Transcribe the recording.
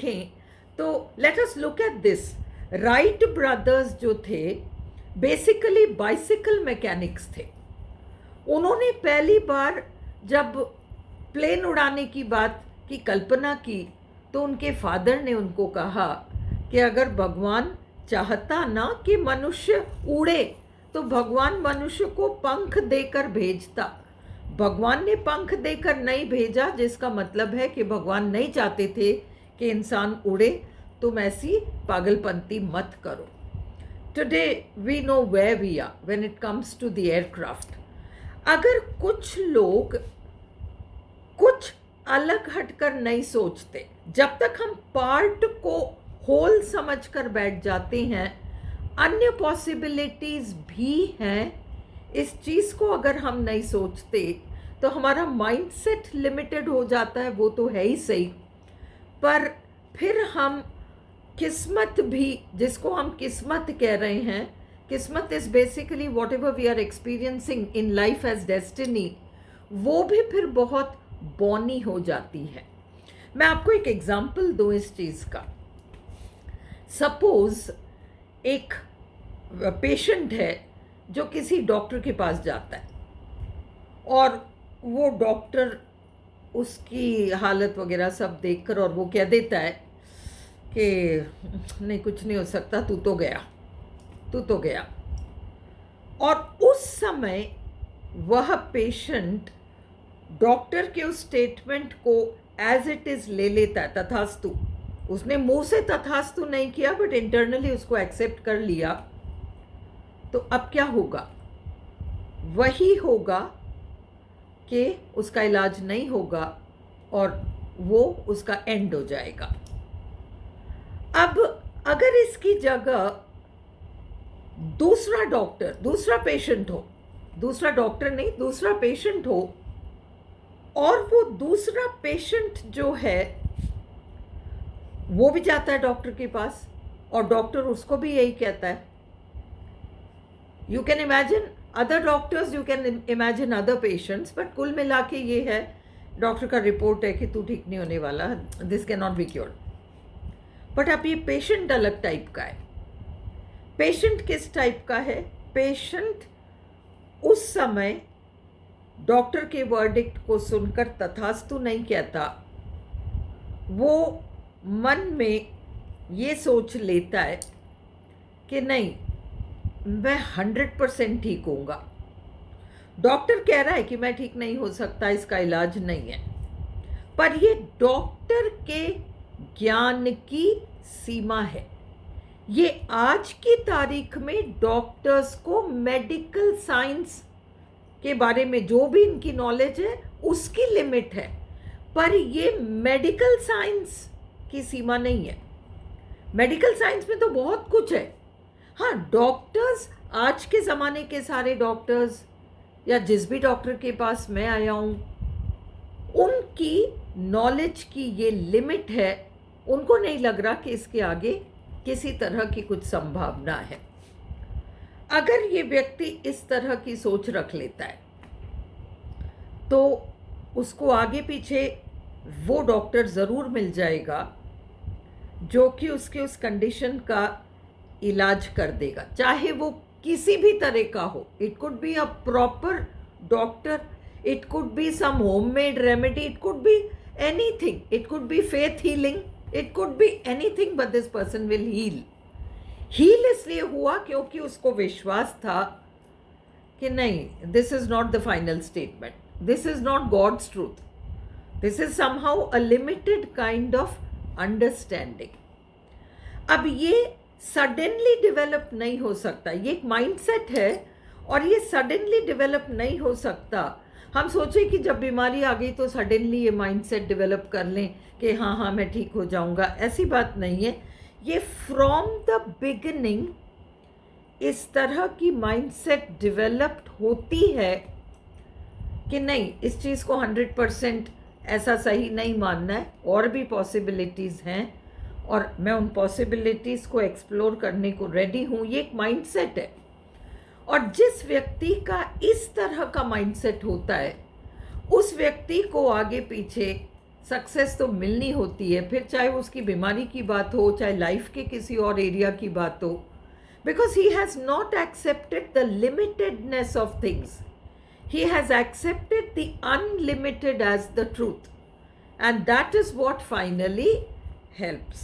देखें तो let us look at this. Wright brothers जो थे बेसिकली बाइसिकल मैकेनिक्स थे। उन्होंने पहली बार जब प्लेन उड़ाने की बात की कल्पना की तो उनके फादर ने उनको कहा कि अगर भगवान चाहता ना कि मनुष्य उड़े तो भगवान मनुष्य को पंख देकर भेजता। भगवान ने पंख देकर नहीं भेजा, जिसका मतलब है कि भगवान नहीं चाहते थे कि इंसान उड़े। तुम ऐसी पागलपंती मत करो। Today we know where we are when it comes to the aircraft. अगर कुछ लोग कुछ अलग हटकर नहीं सोचते, जब तक हम पार्ट को होल समझकर बैठ जाते हैं, अन्य पॉसिबिलिटीज भी हैं। इस चीज़ को अगर हम नहीं सोचते तो हमारा माइंडसेट लिमिटेड हो जाता है, वो तो है ही सही, पर फिर हम किस्मत भी, जिसको हम किस्मत कह रहे हैं, किस्मत is basically whatever we are experiencing in life as destiny, वो भी फिर बहुत बौनी हो जाती है। मैं आपको एक एग्जाम्पल दूं इस चीज़ का। सपोज एक पेशेंट है जो किसी डॉक्टर के पास जाता है और वो डॉक्टर उसकी हालत वगैरह सब देखकर और वो कह देता है कि नहीं, कुछ नहीं हो सकता, तू तो गया। और उस समय वह पेशेंट डॉक्टर के उस स्टेटमेंट को एज इट इज ले लेता है, तथास्तु। उसने मुंह से तथास्तु नहीं किया बट इंटरनली उसको एक्सेप्ट कर लिया। तो अब क्या होगा? वही होगा कि उसका इलाज नहीं होगा और वो उसका एंड हो जाएगा। अब अगर इसकी जगह दूसरा डॉक्टर, दूसरा पेशेंट हो, दूसरा डॉक्टर नहीं, दूसरा पेशेंट हो, और वो दूसरा पेशेंट जो है वो भी जाता है डॉक्टर के पास और डॉक्टर उसको भी यही कहता है। You can imagine other doctors, you can imagine other patients, but कुल मिला के ये है, डॉक्टर का रिपोर्ट है कि तू ठीक नहीं होने वाला, this can not be cured. But अब ये पेशेंट अलग टाइप का है। पेशेंट किस टाइप का है? पेशेंट उस समय डॉक्टर के वर्डिक्ट को सुनकर तथास्तु नहीं कहता, वो मन में ये सोच लेता है कि नहीं, मैं 100% ठीक होऊंगा। डॉक्टर कह रहा है कि मैं ठीक नहीं हो सकता, इसका इलाज नहीं है, पर ये डॉक्टर के ज्ञान की सीमा है। ये आज की तारीख में डॉक्टर्स को मेडिकल साइंस के बारे में जो भी इनकी नॉलेज है उसकी लिमिट है, पर ये मेडिकल साइंस की सीमा नहीं है। मेडिकल साइंस में तो बहुत कुछ है। हाँ, डॉक्टर्स, आज के ज़माने के सारे डॉक्टर्स या जिस भी डॉक्टर के पास मैं आया हूँ, उनकी नॉलेज की ये लिमिट है। उनको नहीं लग रहा कि इसके आगे किसी तरह की कुछ संभावना है। अगर ये व्यक्ति इस तरह की सोच रख लेता है तो उसको आगे पीछे वो डॉक्टर ज़रूर मिल जाएगा जो कि उसके उस कंडीशन का इलाज कर देगा, चाहे वो किसी भी तरह का हो। It could be a proper doctor, it could be some homemade remedy, it could be anything, it could be faith healing, it could be anything, but this person will heal इसलिए हुआ क्योंकि उसको विश्वास था कि नहीं, this is not the final statement, this is not God's truth, this is somehow a limited kind of understanding. अब ये सडनली डेवलप नहीं हो सकता, ये एक माइंडसेट है और ये सडनली डेवलप नहीं हो सकता। हम सोचें कि जब बीमारी आ गई तो सडनली ये माइंडसेट डेवलप कर लें कि हाँ हाँ मैं ठीक हो जाऊंगा, ऐसी बात नहीं है। ये फ्रॉम द बिगिनिंग इस तरह की माइंडसेट डेवलप्ड होती है कि नहीं, इस चीज़ को 100% ऐसा सही नहीं मानना है, और भी पॉसिबिलिटीज़ हैं और मैं उन पॉसिबिलिटीज़ को एक्सप्लोर करने को रेडी हूँ। ये एक माइंडसेट है, और जिस व्यक्ति का इस तरह का माइंडसेट होता है उस व्यक्ति को आगे पीछे सक्सेस तो मिलनी होती है, फिर चाहे उसकी बीमारी की बात हो, चाहे लाइफ के किसी और एरिया की बात हो, because he has not accepted the limitedness of things. He has accepted the unlimited as the truth, and that is what finally helps.